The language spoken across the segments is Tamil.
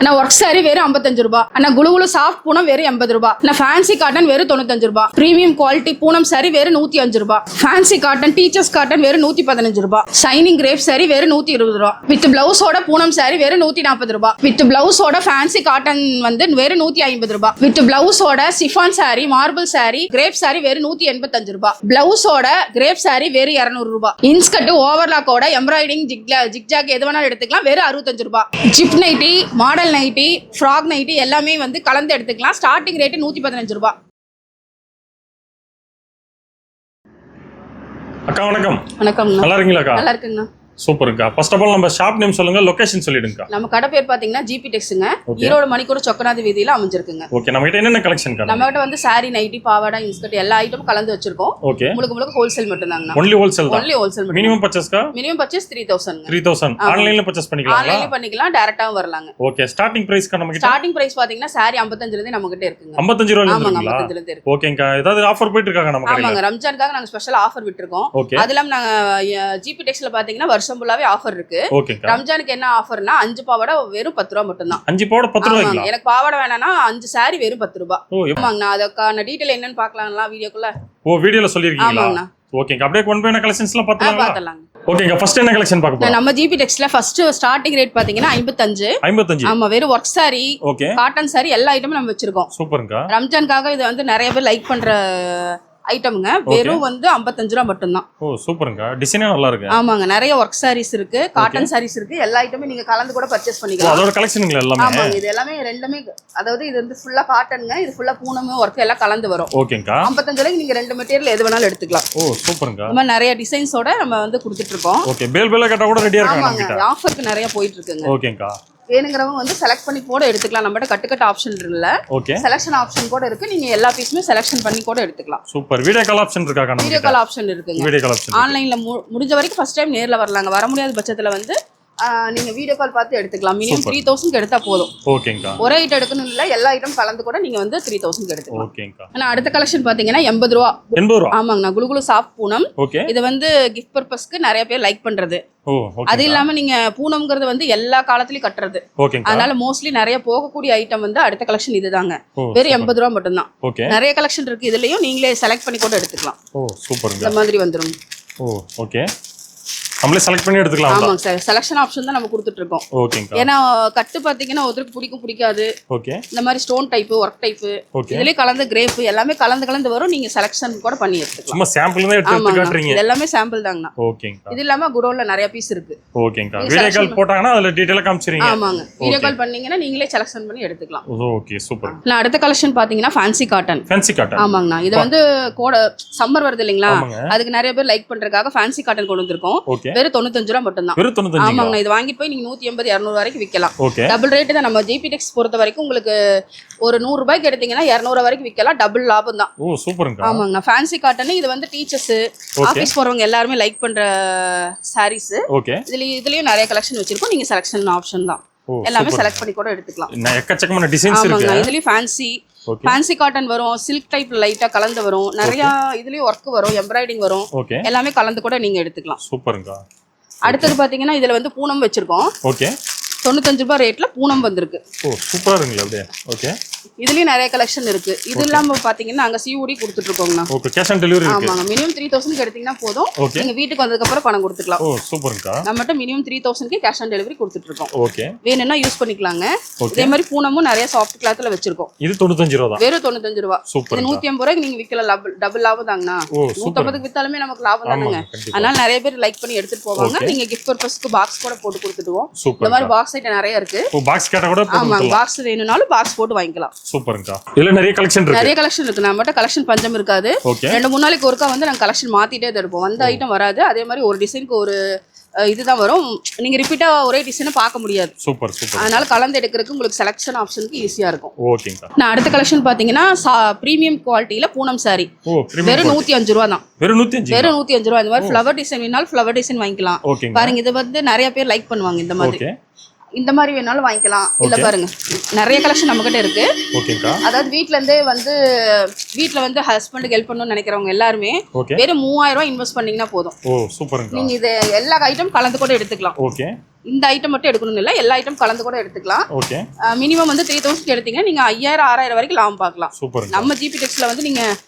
அண்ணா ஒர்க் சாரி வெறும் 55 ரூபாய். அண்ணா குலுகுலு சாஃப்ட் பூனம் வெறும் 80 ரூபாய். அண்ணா ஃபேன்சி காட்டன் வெறும் 95 ரூபாய். பிரீமியம் குவாலிட்டி பூனம் சாரி வெறும் 105 ரூபாய். ஃபேன்சி காட்டன் டீச்சர்ஸ் காட்டன் வெறும் 115 ரூபாய். ஷைனிங் கிரேப் சாரி வெறும் 120 ரூபாய். வித் பிளவுஸோட பூனம் சாரி வெறும் 140 ரூபாய். வித் பிளவுஸோட ஃபேன்சி காட்டன் வந்து வெறும் 150 ரூபாய். வித் பிளவுஸோட chiffon sari marble sari crepe sari வெறும் 185 ரூபாய். பிளவுஸோட கிரேப் சாரி வெறும் 200 ரூபாய். இன்ஸ்கர்ட் ஓவர்லாக்கோட எம்ப்ராய்டிங் ஜிக்ஜாக் எது வேணாலும் எடுத்துக்கலாம் வெறும் 65 ரூபாய். Zip nighty model nighty frock nighty எல்லாமே வந்து கலந்து எடுத்துக்கலாம். ஸ்டார்டிங் ரேட் 115 ரூபாய். அக்கா வணக்கம். வணக்கம். நல்லா இருக்கீங்களா அக்கா? நல்லா இருக்குங்க. சூப்பர்க்கா. ஃபர்ஸ்ட் ஆஃப் ஆல் நம்ம ஷாப் நேம் சொல்லுங்க, லொகேஷன் சொல்லிடுங்க. நம்ம கடை பேர் பாத்தீங்கன்னா ஜிபி டெக்ஸ்ங்க. ஈரோடு மணிக்கூட சொக்கநாத வீதியில அமைஞ்சிருக்குங்க. ஓகே. நம்ம கிட்ட என்னென்ன கலெக்ஷன் கா? நம்ம கிட்ட வந்து சாரி நைட்டி பாவாடை இன்ஸ்கர்ட் எல்லா ஐட்டமும் கலந்து வச்சிருக்கோம். ஓகே. முழுக்க ஹோல்சேல் மட்டும் தாங்க. ஒன்லி ஹோல்சேல் தான். ஒன்லி ஹோல்சேல் மட்டும். மினிமம் பர்சேஸ் கா? Minimum purchase 3000. 3000. ஆன்லைன்ல பர்ச்சேஸ் பண்ணிக்கலாம். ஆன்லைன்ல பண்ணிக்கலாம், டைரக்டாவும் வரலாங்க. ஓகே. ஸ்டார்டிங் பிரைஸ் கா நம்ம கிட்ட? ஸ்டார்டிங் பிரைஸ் பாத்தீங்கன்னா சாரி 55 ல இருந்து நம்ம கிட்ட இருக்குங்க. 55 ரூபாயில ஆமாங்க, இருக்குங்களா? 55 ல இருந்து இருக்கு. ஓகேங்கா. ஏதாவது ஆஃபர் போயிட்டு இருக்காங்க நம்ம கடையில? ஆமாங்க, ரம்ஜானுக்காக நாங்க ஸ்பெஷல் ஆஃபர் விட்டுருக்கோம். ஓகே. அதெல்லாம் நாங்க ஜிபி டெக்ஸ்ல பாத்தீங்கன்னா வருஷம் ஃபுல்லாவே ஆஃபர் இருக்கு. ஓகேங்கா. ரம்ஜானுக்கு என்ன ஆஃபர்னா 5 பாவாடை வெறும் 10 ரூபாய் மட்டும் தான். 5 பாவாடை 10 ரூபாய்ங்களா? எனக்கு பாவாடை வேணாம்னா 5 சாரி வெறும் 10 ரூபாய். ஆமாங்க. நான் அதுக்கான டீடைல் என்னன்னு பார்க்கலாம்ங்களா வீடியோக்குள்ள? வீடியோல சொல்லிருக்கீங்களா? ஆமாங்கண்ணா. ஓகேங்க. அப்படியே ஒன் பை ஒன் கலெக்ஷன்ஸ்லாம் பார்த்தலாங்க. ஓகேங்க. ஃபர்ஸ்ட் என்ன கலெக்ஷன் பார்க்க போறோம்? நம்ம ஜிபி டெக்ஸ்ல ஃபர்ஸ்ட் ஸ்டார்டிங் ரேட் பாத்தீங்கன்னா 55. ஆமா, வெறும் work sorry okay cotton sorry எல்லா ஐட்டமும் நம்ம வச்சிருக்கோம். சூப்பர்ங்கா. ரம்ஜானுக்காக இது வந்து நிறைய பேர் லைக் பண்ற ஐட்டம்ங்க. வெறும் வந்து 55 ரூபாய் மட்டும் தான். ஓ சூப்பர்ங்கா. டிசைனே நல்லா இருக்கு. ஆமாங்க, நிறைய ஒர்க் சாரீஸ் இருக்கு, காட்டன் சாரீஸ் இருக்கு. எல்லா ஐட்டமும் நீங்க கலந்து கூட பர்ச்சேஸ் பண்ணிக்கலாம். அதோட கலெக்ஷன்ங்களா எல்லாமே? ஆமாங்க, இது எல்லாமே ரெண்டுமே. அதாவது இது வந்து ஃபுல்லா காட்டனுங்க, இது ஃபுல்லா பூனம் ஒர்க் எல்லாம் கலந்து வரும். ஓகேங்கா. 55 ரூபாய்க்கு நீங்க ரெண்டு மெட்டீரியல் எது வேணாலும் எடுத்துக்கலாம். ஓ சூப்பர்ங்கா. நம்ம நிறைய டிசைன்ஸோட நம்ம வந்து கொடுத்துட்டு இருக்கோம். ஓகே. பேல் கட்ட கூட ரெடியா இருக்காங்க நம்ம கிட்ட. ஆஃபருக்கு நிறைய போயிட்டு இருக்குங்க. ஓகேங்கா. வேணுங்கிறவங்க வந்து செலக்ட் பண்ணி கூட எடுத்துக்கலாம். நம்மகிட்ட கட்டு ஆப்ஷன் இல்ல, ஓகே, செலக்ஷன் ஆப்ஷன் கூட இருக்கு. நீங்க எல்லா பீஸுமே செலக்ஷன் பண்ணி கூட எடுத்துக்கலாம். சூப்பர். வீடியோ கால் ஆப்ஷன் இருக்கா? வீடியோ கால் ஆப்ஷன் இருக்குங்க. வீடியோ கால் ஆப்ஷன் ஆன்லைன்ல முடிஞ்ச வரைக்கும் ஃபர்ஸ்ட் டைம் நேர்ல வரலாங்க. வர முடியாத பட்சத்துல வந்து நீங்க வீடியோ கால் பார்த்து எடுத்துக்கலாம். மினிமம் 3000 எடுத்தா போதும். ஓகேங்கா. ஒரே ஐட்டம் எடுக்கணும் இல்ல, எல்லா ஐட்டம் கலந்து கூட நீங்க வந்து 3000 எடுத்துக்கலாம். ஓகேங்கா. ஆனா அடுத்த கலெக்ஷன் பாத்தீங்கன்னா 80 ரூபாய். 80 ரூபாய். ஆமாங்கண்ணா, குலுகுலு சாஃப்ட் பூனம். ஓகே. இது வந்து கிஃப்ட் பர்பஸ்க்கு நிறைய பேர் லைக் பண்றது. ஓ ஓகே. அது இல்லாம நீங்க பூனம்ங்கிறது வந்து எல்லா காலத்துலயும் கட்டுறது. ஓகேங்கா. அதனால மோஸ்ட்லி நிறைய போகக்கூடிய ஐட்டம் வந்து அடுத்த கலெக்ஷன் இதுதாங்க. வெறும் 80 ரூபாய் மட்டும் தான். ஓகே. நிறைய கலெக்ஷன் இருக்கு, இதுலயும் நீங்களே செலக்ட் பண்ணி கூட எடுத்துக்கலாம். ஓ சூப்பர்ங்க. இந்த மாதிரி வந்துரும். ஓ ஓகே. நம்மளே செலக்ட் பண்ணி எடுத்துக்கலாம். ஆமாங்க சார், செலக்ஷன் ஆப்ஷன் தான் நம்ம கொடுத்துட்டு இருக்கோம். ஓகேங்கா. ஏன்னா கட்டு பாத்தீங்கன்னா ஒருத்தருக்கு பிடிக்காது. ஓகே. இந்த மாதிரி ஸ்டோன் டைப் ஒர்க் டைப் இதுலயே கலந்து கிரேப் எல்லாமே கலந்து வரும். நீங்க செலக்ஷன் கூட பண்ணி எடுத்துக்கலாம். சும்மா சாம்பிள் தான் எடுத்து காட்றீங்க. இது எல்லாமே சாம்பிள் தாங்கண்ணா. ஓகேங்கா. இது இல்லாம குடோன்ல நிறைய பீஸ் இருக்கு. ஓகேங்கா. வீடியோ கால் போட்டாங்கன்னா அதுல டீடைலா காமிச்சிரீங்க. ஆமாங்க, வீடியோ கால் பண்ணீங்கன்னா நீங்களே செலக்ஷன் பண்ணி எடுத்துக்கலாம். Okay super. நான் அடுத்த கலெக்ஷன் பாத்தீங்கன்னா ஃபேன்சி காட்டன். Fancy cotton. ஆமாங்கண்ணா, இது வந்து சம்மர் வருது இல்லைங்களா, அதுக்கு நிறைய பேர் லைக் பண்றதுக்காக ஃபேன்சி காட்டன் கொண்டு வந்திருக்கோம். வெறும் 95 ரூபாய் மட்டும் தான். வெறும் 95. ஆமாங்க, இது வாங்கிட்டு போய் நீங்க 180 200 வரைக்கும் விக்கலாம். ஓகே. டபுள் ரேட் தான். நம்ம ஜிபி டெக்ஸ் பொறுத்த வரைக்கும் உங்களுக்கு ஒரு 100 ரூபாய்க்கு எடுத்தீங்கன்னா 200 வரைக்கும் விக்கலாம். டபுள் லாபம் தான். ஓ சூப்பர்ங்க. ஆமாங்க, ஃபேன்சி காட்டன் இது வந்து டீச்சர்ஸ் ஆபீஸ் போறவங்க எல்லாரும் லைக் பண்ற சாரீஸ். ஓகே. இதுலயும் நிறைய கலெக்ஷன் வச்சிருக்கோம். நீங்க செலக்ஷன் ஆப்ஷன் தான், எல்லாமே செலக்ட் பண்ணி கூட எடுத்துக்கலாம். எக்கச்சக்கமான டிசைன்ஸ் இருக்கு. ஆமாங்க, இதுலயும் ஃபேன்சி காட்டன் வரும், சில்க் டைப்ல லைட்டா கலந்து வரும், நிறைய இதுலயும் ஒர்க் வரும், எம்ப்ராய்டிங் வரும், எல்லாமே கலந்து கூட நீங்க எடுத்துக்கலாம். சூப்பருங்க. அடுத்தது பாத்தீங்கன்னா இதுல வந்து பூனம் வச்சிருக்கோம். ஓகே. 95 ரூபாய் ரேட்ல பூனம் வந்திருக்கு. ஓ சூப்பரா இருக்குங்க அப்படியே. ஓகே. இதுலயும் நிறைய கலெக்ஷன் இருக்கு. இது இல்லாம பாத்தீங்கன்னா நாங்க சிஓடி கொடுத்துட்டு இருக்கோம்னா. ஓகே. கேஷ் ஆன் டெலிவரி இருக்கு. ஆமாங்க, மினிமம் 3000 எடுத்தீங்கன்னா போதும். நீங்க வீட்டுக்கு வந்ததுக்கு அப்புறம் பணம் கொடுத்துக்கலாம். ஓ சூப்பர்ங்கா. நம்மட்ட மினிமம் 3000 கேஷ் ஆன் டெலிவரி கொடுத்துட்டு இருக்கோம். ஓகே. வேணும்னா யூஸ் பண்ணிக்கலாங்க. இதே மாதிரி பூனமும் நிறைய சாஃப்ட் கிளாத்ல வச்சிருக்கோம். இது 95 ரூபாய் தான். வெறும் 95 ரூபாய். இது 150 ரூபாய்க்கு நீங்க விக்கலாம். டபுள் லாபம் தாங்கண்ணா. 150க்கு வித்தாலுமே நமக்கு லாபம் தானுங்க. அதனால நிறைய பேர் லைக் பண்ணி எடுத்துட்டு போவாங்க. நீங்க கிஃப்ட் பர்பஸ்க்கு பாக்ஸ் கூட போட்டு கொடுத்துடுவோம். இந்த மாதிரி பாக்ஸ் ஐட்டம் நிறைய இருக்கு. ஓ பாக்ஸ் கேட்டா கூட போட்டு ஆமா, பாக்ஸ் வேணும்னாலும் பாக்ஸ் போட்டு வாங்கிக்கலாம். சூப்பர்ங்கா. இதுல நிறைய கலெக்ஷன் இருக்கு. நிறைய கலெக்ஷன் இருக்கு. நம்மட்ட கலெக்ஷன் பஞ்சம் இருக்காது. 2-3 நாளைக்கு ஒருக்கா வந்து நாங்க கலெக்ஷன் மாத்திட்டே தான் இருப்போம். வந்த ஐட்டம் வராது. அதே மாதிரி ஒரு டிசைனுக்கு ஒரு இதுதான் வரும். நீங்க ரிப்பீட்டா ஒரே டிசைனை பார்க்க முடியாது. Super super. அதனால கலந்து எடுக்கிறதுக்கு உங்களுக்கு செலக்ஷன் ஆப்ஷனுக்கு ஈஸியா இருக்கும். ஓகேங்கா. நான் அடுத்த கலெக்ஷன் பாத்தீங்கன்னா பிரீமியம் குவாலிட்டியில பூனம் சாரி. வெறும் 105 ரூபாய் தான். வெறும் 105. வெறும் 105 ரூபாய். இந்த மாதிரி ஃப்ளவர் டிசைன் வேணாலும் ஃப்ளவர் டிசைன் வாங்கிக்கலாம். பாருங்க, இது வந்து நிறைய பேர் லைக் பண்ணுவாங்க. இந்த மாதிரி இந்த மாதிரி வேணாலும் வாங்கிக்கலாம். இல்ல பாருங்க நிறைய கலெக்ஷன் நம்ம கிட்ட இருக்கு. ஓகேக்கா. அதாவது வீட்ல இருந்தே வந்து வீட்ல வந்து ஹஸ்பண்டுக்கு ஹெல்ப் பண்ணணும்னு நினைக்கிறவங்க எல்லாருமே வெறும் 3000 ரூபாய் இன்வெஸ்ட் பண்ணீங்கன்னா போதும். ஓ சூப்பர்ங்க. நீங்க இது எல்லா ஐட்டம் கலந்து கூட எடுத்துக்கலாம். ஓகே. இந்த ஐட்டம் மட்டும் எடுக்கணும்னு இல்லை, எல்லா ஐட்டம் கலந்து கூட எடுத்துக்கலாம். ஓகே. மினிமம் வந்து 3000 எடுத்தீங்கன்னா நீங்க 5000 6000 வரைக்கும் லாபம் பார்க்கலாம். சூப்பர். நம்ம ஜிபி டெக்ஸ்ல வந்து நீங்க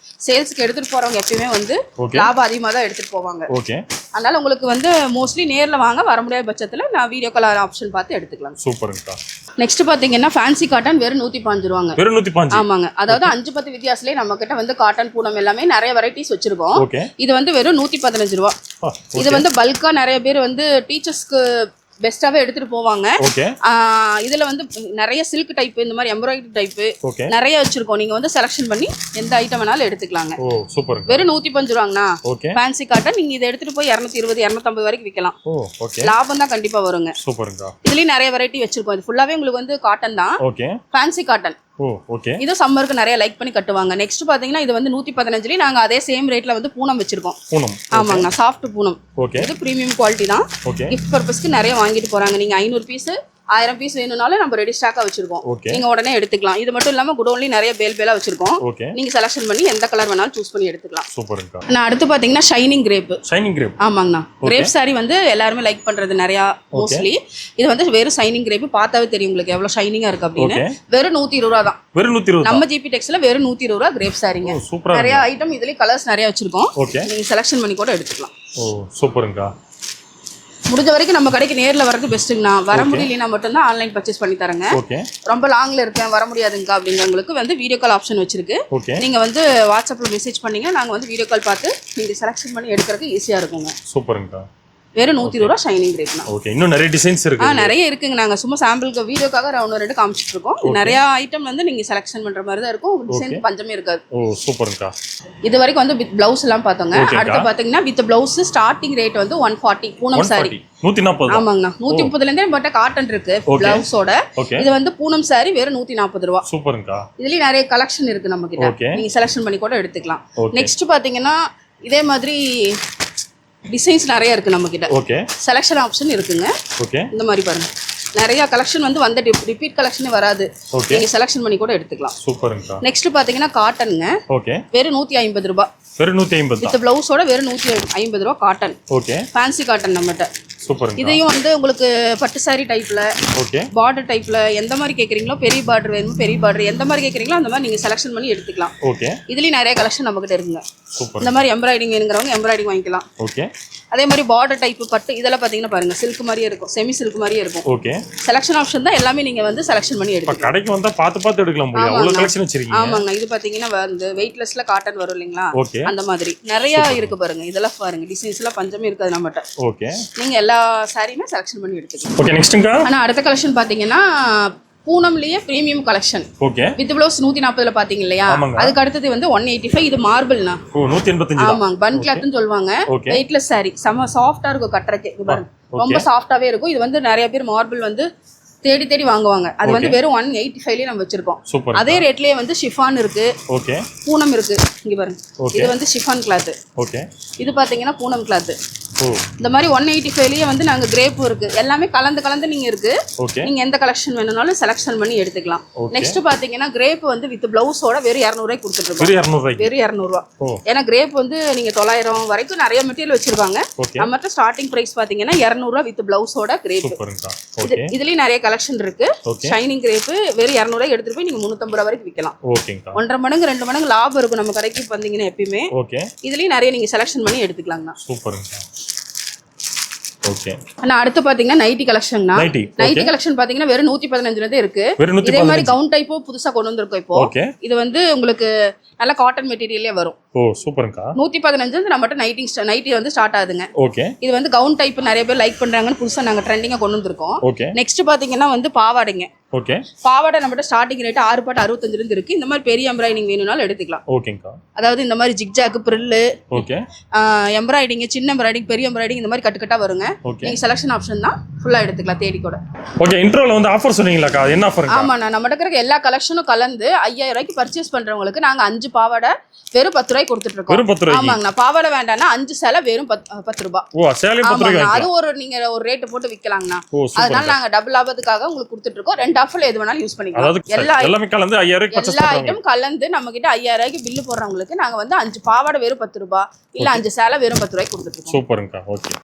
சேல்ஸ்க்கு எடுத்துட்டு போறவங்க எப்பயுமே வந்து லாபம் அதிகமாக தான் எடுத்துட்டு போவாங்க. ஓகே. அதனால உங்களுக்கு வந்து மோஸ்ட்லி நேர்ல வாங்க, வர முடியாத பட்சத்துல நான் வீடியோ கால் ஆப்ஷன் பார்த்து எடுத்துக்கலாம். சூப்பர்ங்கக்கா. நெக்ஸ்ட் பாத்தீங்கன்னா ஃபேன்சி காட்டன் வெறும் 115 ரூபாங்க. வெறும் 115. ஆமாங்க. அதாவது 5-10 வித்தியாசத்திலே நம்ம கிட்ட வந்து காட்டன் பூனம் எல்லாமே நிறைய வெரைட்டிஸ் வச்சிருக்கோம். ஓகே. இது வந்து வெறும் 115 ரூபா. இது வந்து பல்கா நிறைய பேர் வந்து டீச்சர்ஸ்க்கு பெஸ்ட்டாவே எடுத்துட்டு போவாங்க. ஓகே. இதுல வந்து நிறைய சில்க் டைப், இந்த மாதிரி எம்ப்ராய்டரி டைப் ஓகே நிறைய வச்சிருக்கோம். நீங்க வந்து செலக்ஷன் பண்ணி எந்த ஐட்டம் வேணாலும் எடுத்துக்கலாங்க. ஓ சூப்பர். வெறும் 115 ரூபாங்கண்ணா. ஓகே. ஃபேன்சி காட்டன் நீங்க இதை எடுத்துட்டு போய் 220 250 வரைக்கும் விற்கலாம். ஓ ஓகே. லாபம் தான் கண்டிப்பா வருங்க. சூப்பர்ங்கா. இதுலயும் நிறைய வெரைட்டி வச்சிருக்கோம். இது ஃபுல்லாவே உங்களுக்கு வந்து காட்டன் தான். Okay. Fancy cotton. Oh okay. இது சம்மருக்கு நிறைய லைக் பண்ணி கட்டுவாங்க. நெக்ஸ்ட் பாத்தீங்கன்னா இது வந்து 115லயே நாங்க அதே சேம் ரேட்ல வந்து பூனம் வச்சிருக்கோம். பூனம். ஆமாங்கண்ணா. சாஃப்ட் பூனம். ஓகே. இது பிரீமியம் குவாலிட்டி தான். ஓகே. கிஃப்ட் பர்பஸ்க்கு நிறைய வாங்கிட்டு போறாங்க. நீங்க 500 பீஸ் 1000 பீஸ் வேணும்னாலும் நம்ம ரெடி ஸ்டாக்கா வச்சிருக்கோம். நீங்க உடனே எடுத்துக்கலாம். இது மட்டும் இல்லாம குடோன்லயும் நிறைய பேலா வச்சிருக்கோம். ஓகே. நீங்க செலக்ஷன் பண்ணி எந்த கலர் வேணாலும் சூஸ் பண்ணி எடுத்துக்கலாம். சூப்பர்ங்கா. நான் அடுத்து பாத்தீங்கன்னா ஷைனிங் கிரேப். Shining crepe. ஆமாங்கண்ணா. கிரேப் சாரி வந்து எல்லாருமே லைக் பண்றது நிறைய மோஸ்ட்லி. இது வந்து வெறும் ஷைனிங் கிரேப். பார்த்தாவே தெரியும் உங்களுக்கு எவ்வளவு ஷைனிங்கா இருக்கு அப்படின்னு. வெறும் 120 ரூபா தான். வெறும் 120. நம்ம ஜிபி டெக்ஸ்ல வெறும் 120 ரூபா கிரேப் சாரிங்க. நிறைய ஐட்டம் இதுலயே கலர்ஸ் நிறைய வச்சிருக்கோம். நீங்க செலக்ஷன் பண்ணி கூட எடுத்துக்கலாம். ஓ சூப்பர்ங்கா. முடிஞ்ச வரைக்கும் நம்ம கடைக்கு நேர்ல வரது பெஸ்ட்டுங்கண்ணா. வர முடியலனா மட்டும் தான் ஆன்லைன் பர்ச்சேஸ் பண்ணி தரங்க. ரொம்ப லாங்ல இருக்கேன் வர முடியாதுங்க அப்படிங்கிறவங்களுக்கு வந்து வீடியோ கால் ஆப்ஷன் வச்சிருக்கு. நீங்க வந்து வாட்ஸ்அப்ல மெசேஜ் பண்ணீங்க, நாங்க வந்து வீடியோ கால் பார்த்து நீங்க செலக்ஷன் பண்ணி எடுக்கிறதுக்கு ஈஸியா இருக்குங்க. சூப்பர்ங்கா. வெறும் 120 ரூபா ஷைனிங் கிரேப்னா. ஓகே. இன்னும் நிறைய டிசைன்ஸ் இருக்கு. நிறைய இருக்குங்க. நாங்க சும்மா சாம்பிளுக்கு வீடியோக்காக ஒன்று ரெண்டு காமிச்சிட்டு இருக்கோம். நிறைய ஐட்டம் வந்து நீங்க செலக்ஷன் பண்ற மாதிரி தான் இருக்கும். டிசைன் பஞ்சமே இருக்காது. ஓ சூப்பர்ங்கா. இது வரைக்கும் வந்து வித் பிளவுஸ் எல்லாம் பார்த்தோங்க. அடுத்து பாத்தீங்கன்னா வித் பிளவுஸ் ஸ்டார்டிங் ரேட் வந்து 140 பூனம் சாரி. 140. ஆமாங்கண்ணா. 130ல இருந்தே பட்ட காட்டன் இருக்கு பிளவுஸோட. இது வந்து பூனம் சாரி வெறும் 140 ரூபா. சூப்பர்ங்கா. இதுலயும் நிறைய கலெக்ஷன் இருக்கு நம்ம கிட்ட. நீங்க செலக்ஷன் பண்ணி கூட எடுத்துக்கலாம். நெக்ஸ்ட் பாத்தீங்கன்னா இதே மாதிரி டிசைன்ஸ் நிறைய இருக்கு நம்ம கிட்ட. ஓகே. செலக்ஷன் ஆப்ஷன் இருக்குங்க. ஓகே. இந்த மாதிரி பாருங்க. நிறைய கலெக்ஷன் வந்து வந்த ரிப்பீட் கலெக்ஷனே வராது. நீங்க செலக்ஷன் பண்ணி கூட எடுத்துக்கலாம். சூப்பர்ங்கா. நெக்ஸ்ட் பாத்தீங்கன்னா காட்டனுங்க. ஓகே. வெறும் 150 ரூபாய். வெறும் 150. வித் பிளவுஸோட வெறும் 150 ரூபாய் காட்டன். ஓகே. ஃபேன்சி காட்டன் நம்மட்ட. சூப்பர்ங்க. இதையும் வந்து உங்களுக்கு பட்டு சாரி டைப்ல, ஓகே, பார்டர் டைப்ல எந்த மாதிரி கேக்குறீங்களோ, பெரிய பார்டர் வேணுமோ பெரிய பார்டர், எந்த மாதிரி கேக்குறீங்களோ அந்த மாதிரி நீங்க செலக்ஷன் பண்ணி எடுத்துக்கலாம். ஓகே. இதுலயும் நிறைய கலெக்ஷன் நம்ம கிட்ட இருக்குங்க. சூப்பர். இந்த மாதிரி எம்ப்ராய்டிங் வேணுங்கிறவங்க எம்ப்ராய்டிங் வாங்கிக்கலாம். ஓகே. அதே மாதிரி பார்டர் டைப் பட்டு இதெல்லாம் பாத்தீங்கன்னா பாருங்க, சில்க் மாதிரியே இருக்கும், செமி சில்க் மாதிரியே இருக்கும். ஓகே. செலக்ஷன் ஆப்ஷன் தான் எல்லாமே நீங்க வந்து செலக்ஷன் பண்ணி எடுத்துக்கலாம். கடைக்கு வந்தா பார்த்து எடுக்கலாம் போல அவ்வளவு கலெக்ஷன் வச்சிருக்கீங்க. ஆமாங்க. இது பாத்தீங்கன்னா வந்து வெயிட்லெஸ்ல காட்டன் வரும் இல்லீங்களா, அந்த மாதிரி நிறைய இருக்கு பாருங்க. இதெல்லாம் பாருங்க டிசைன்ஸ்லாம் பஞ்சமே இருக்காது நம்மட்ட. ஓகே. நீங்க எல்லா சாரியுமே செலக்ஷன் பண்ணி எடுத்துக்கலாம். ஓகே. நெக்ஸ்ட்ங்க ஆனா அடுத்த கலெக்ஷன் பாத்தீங்கன்னா பூனம்லயே premium collection. Okay. With blouse 140ல பாத்தீங்க இல்லையா, அதுக்கு அடுத்தது வந்து 185. இது மார்பிள்னா. ஓ 185. ஆமாங்க. பன் கிளாத்னு சொல்வாங்க. வெயிட்லெஸ் சாரி, செம சாஃப்ட்டா இருக்கும் கட்டறதுக்கு. இது பாருங்க ரொம்ப சாஃப்ட்டாவே இருக்கும். இது வந்து நிறைய பேர் மார்பிள் வந்து தேடி தேடி வாங்குவாங்க. அது வந்து வெறும் 185லயே நம்ம வச்சிருக்கோம். அதே ரேட்லயே வந்து ஷிஃபான் இருக்கு. ஓகே. பூனம் இருக்கு. இங்க பாருங்க, இது வந்து ஷிஃபான் கிளாத். ஓகே. இது பாத்தீங்கன்னா பூனம் கிளாத். ஓ இந்த மாதிரி 185லயே வந்து நாங்க கிரேப் இருக்கு. எல்லாமே கலந்து நீங்க இருக்கு. நீங்க எந்த கலெக்ஷன் வேணும்னாலும் செலக்ஷன் பண்ணி எடுத்துக்கலாம். நெக்ஸ்ட் பாத்தீங்கன்னா கிரேப் வந்து வித் பிளவுஸோட வெறும் 200 ரூபாய்க்கு கொடுத்துட்டு இருக்கோம். வெறும் 200 ரூபாய். ஏன்னா கிரேப் வந்து நீங்க 900 வரைக்கும் நிறைய மெட்டீரியல் வச்சிருக்காங்க. நம்மகிட்ட ஸ்டார்டிங் பிரைஸ் பாத்தீங்கன்னா 200 ரூபாய் வித் பிளவுஸோட கிரேப். இதுலயும் நிறைய கலெக்ஷன் இருக்கு. ஷைனிங் கிரேப் வெறும் 200 ரூபாய் எடுத்துட்டு போய் நீங்க 350 ரூபாய் வரைக்கும் விற்கலாம். 1.5 மடங்கு 2 மடங்கு லாபம் இருக்கும் நம்ம கடைக்கு வந்தீங்கன்னா எப்பயுமே. இதுலயும் நிறைய நீங்க செலக்ஷன் பண்ணி எடுத்துக்கலாங்க. சூப்பருங்க. ஓகே. ஆனா அடுத்து பாத்தீங்கன்னா நைட்டி கலெக்ஷன்னா. நைட்டி கலெக்ஷன் பாத்தீங்கன்னா வெறும் 115ல இருந்து இருக்கு. இதே மாதிரி கவுன் டைப்போ புதுசா கொண்டு வந்திருக்கோம் இப்போ. இது வந்து உங்களுக்கு நல்ல காட்டன் மெட்டீரியல்லே வரும். ஓ சூப்பர்ங்கா. 115 நம்மட்ட நைட்டி வந்து ஸ்டார்ட் ஆகுதுங்க. ஓகே. இது வந்து கவுன் டைப் நிறைய பேர் லைக் பண்றாங்கன்னு புதுசா நாங்க ட்ரெண்டிங்கா கொண்டு வந்திருக்கோம். நெக்ஸ்ட் பாத்தீங்கன்னா வந்து பாவாடைங்க. ஓகே பாவாடை நம்மகிட்ட ஸ்டார்டிங் ரேட் 6 பாட்டு 65 இருந்து இருக்கு. இந்த மாதிரி பெரிய எம்ப்ராய்டிங் வேணும்னாலும் எடுத்துக்கலாம். ஓகேங்கக்கா. அதாவது இந்த மாதிரி ஜிக்ஜாக் பிரில்லு ஓகே எம்ப்ராய்டிங், சின்ன எம்ப்ராய்டிங், பெரிய எம்ப்ராய்டிங் இந்த மாதிரி கட்டுக்கட்டா வருங்க. ஓகே நீங்க செலக்ஷன் ஆப்ஷன் தான் ஃபுல்லா எடுத்துக்கலாம் தேடி கூட. ஓகே இன்ட்ரோல வந்து ஆஃபர் சொன்னீங்களாக்கா, அது என்ன ஆஃபர்? ஆமா, நம்மகிட்ட இருக்கிற எல்லா கலெக்ஷனும் கலந்து 5000 ரூபாய்க்கு பர்ச்சேஸ் பண்றவங்களுக்கு நாங்க 5 பாவாடை வெறும் 10 ரூபாய்க்கு கொடுத்துட்டு இருக்கோம். வெறும் 10 ரூபாய்க்கு? ஆமாங்க, பாவாடை வேண்டாம்னா 5 சேலை வெறும் 10 ரூபாய். ஓ சேலை 10 ரூபாய்க்கு. அது ஒரு நீங்க ஒரு ரேட் போட்டு விக்கலாங்கண்ணா. ஓ சூப்பர். அதனால நாங்க டபுள் லாபத்துக்காக உங்களுக்கு கொடுத்துட்டு இருக்கோம். 2 ஆஃபர்ல எது வேணாலும் யூஸ் பண்ணிக்கலாம். அதாவது எல்லாமே கலந்து 5000 ரூபாய்க்கு பர்ச்சேஸ் எல்லா பண்றாங்க. ஐட்டம் கலந்து நம்ம கிட்ட 5000 ரூபாய்க்கு பில்லு போடுறவங்களுக்கு நாங்க வந்து 5 பாவாடை வெறும் 10 ரூபாய் இல்ல 5 சேலை வெறும் 10 ரூபாய்க்கு கொடுத்துட்டு இருக்கோம். சூப்பர்ங்கக்கா. ஓகே